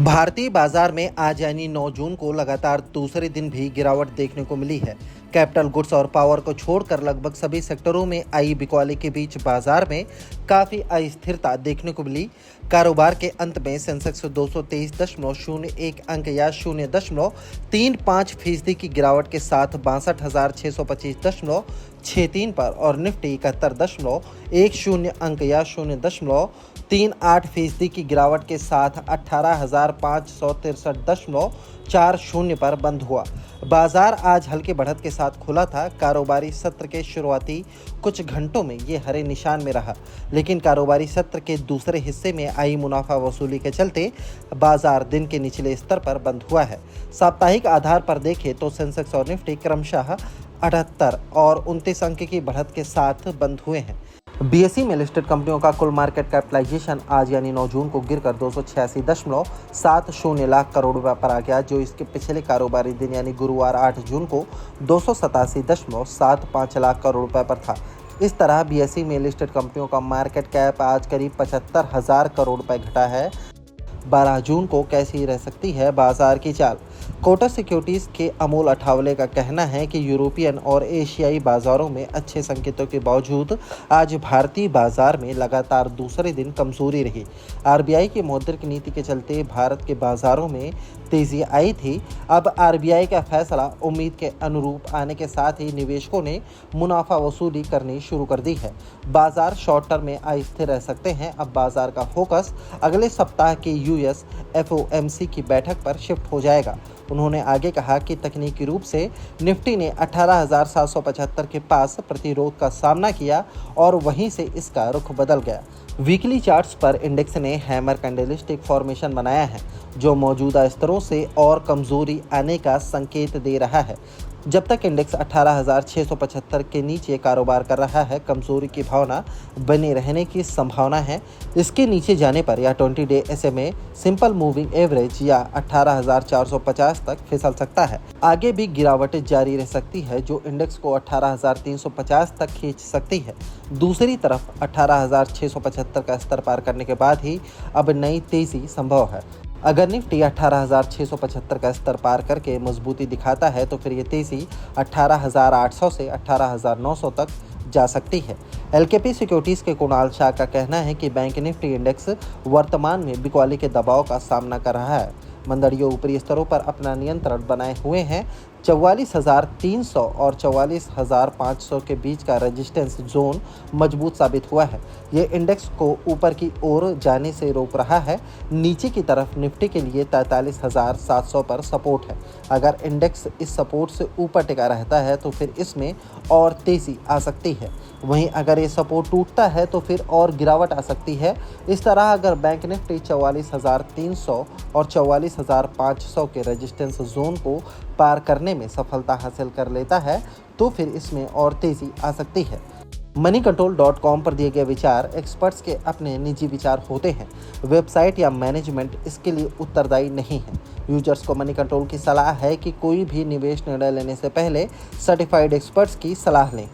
भारतीय बाजार में आज यानी 9 जून को लगातार दूसरे दिन भी गिरावट देखने को मिली है। कैपिटल गुड्स और पावर को छोड़कर लगभग सभी सेक्टरों में आई बिकवाली के बीच बाजार में काफ़ी अस्थिरता देखने को मिली। कारोबार के अंत में सेंसेक्स 223.01 अंक या 0.35% की गिरावट के साथ 62,625.63 पर और निफ्टी 71.10 अंक या 0.38% की गिरावट के साथ 18,563.40 पर बंद हुआ। बाजार आज हल्के बढ़त के साथ खुला था। कारोबारी सत्र के शुरुआती कुछ घंटों में ये हरे निशान में रहा, लेकिन कारोबारी सत्र के दूसरे हिस्से में आई मुनाफा वसूली के चलते बाजार दिन के निचले स्तर पर बंद हुआ है। साप्ताहिक आधार पर देखें तो सेंसेक्स और निफ्टी क्रमशः 78 और 29 अंक की बढ़त के साथ बंद हुए हैं। बीएसई में लिस्टेड कंपनियों का कुल मार्केट कैपिटलाइजेशन आज यानी 9 जून को गिरकर 286.70 लाख करोड़ रुपए पर आ गया, जो इसके पिछले कारोबारी दिन यानी गुरुवार 8 जून को 287.75 लाख करोड़ रुपए पर था। इस तरह बीएसई में लिस्टेड कंपनियों का मार्केट कैप आज करीब 75,000 करोड़ रुपए घटा है। 12 जून को कैसी रह सकती है बाजार की चाल? कोटक सिक्योरिटीज के अमोल अठावले का कहना है कि यूरोपियन और एशियाई बाजारों में अच्छे संकेतों के बावजूद आज भारतीय बाजार में लगातार दूसरे दिन कमजोरी रही। आरबीआई की मौद्रिक नीति के चलते भारत के बाजारों में तेजी आई थी। अब आरबीआई का फैसला उम्मीद के अनुरूप आने के साथ ही निवेशकों ने मुनाफा वसूली करनी शुरू कर दी है। बाजार शॉर्ट टर्म में अस्थिर रह सकते हैं। अब बाजार का फोकस अगले सप्ताह के यूएस एफओएमसी की बैठक पर शिफ्ट हो जाएगा। उन्होंने आगे कहा कि तकनीकी रूप से निफ्टी ने 18,775 के पास प्रतिरोध का सामना किया और वहीं से इसका रुख बदल गया। वीकली चार्ट्स पर इंडेक्स ने हैमर कैंडलस्टिक फॉर्मेशन बनाया है, जो मौजूदा स्तरों से और कमजोरी आने का संकेत दे रहा है। जब तक इंडेक्स 18,675 के नीचे कारोबार कर रहा है, कमजोरी की भावना बने रहने की संभावना है। इसके नीचे जाने पर या 20 day SMA simple moving average या 18,450 तक फिसल सकता है। आगे भी गिरावट जारी रह सकती है, जो इंडेक्स को 18,350 तक खींच सकती है। दूसरी तरफ 18,675 का स्तर पार करने के बाद ही अब नई तेजी संभव है। अगर निफ्टी 18,675 का स्तर पार करके मजबूती दिखाता है तो फिर ये तेजी 18,800 से 18,900 तक जा सकती है। एलकेपी सिक्योरिटीज के कुणाल शाह का कहना है कि बैंक निफ्टी इंडेक्स वर्तमान में बिकवाली के दबाव का सामना कर रहा है। मंदड़ियों ऊपरी स्तरों पर अपना नियंत्रण बनाए हुए हैं। 44,300 और 44,500 के बीच का रेजिस्टेंस जोन मजबूत साबित हुआ है। ये इंडेक्स को ऊपर की ओर जाने से रोक रहा है। नीचे की तरफ निफ्टी के लिए 43,700 पर सपोर्ट है। अगर इंडेक्स इस सपोर्ट से ऊपर टिका रहता है तो फिर इसमें और तेजी आ सकती है। वहीं अगर ये सपोर्ट टूटता है तो फिर और गिरावट आ सकती है। इस तरह अगर बैंक निफ्टी 44,300 और 44,500 के रेजिस्टेंस जोन को पार करने में सफलता हासिल कर लेता है तो फिर इसमें और तेजी आ सकती है। moneycontrol.com पर दिए गए विचार एक्सपर्ट्स के अपने निजी विचार होते हैं। वेबसाइट या मैनेजमेंट इसके लिए उत्तरदायी नहीं है। यूजर्स को मनी कंट्रोल की सलाह है कि कोई भी निवेश निर्णय लेने से पहले सर्टिफाइड एक्सपर्ट्स की सलाह लें।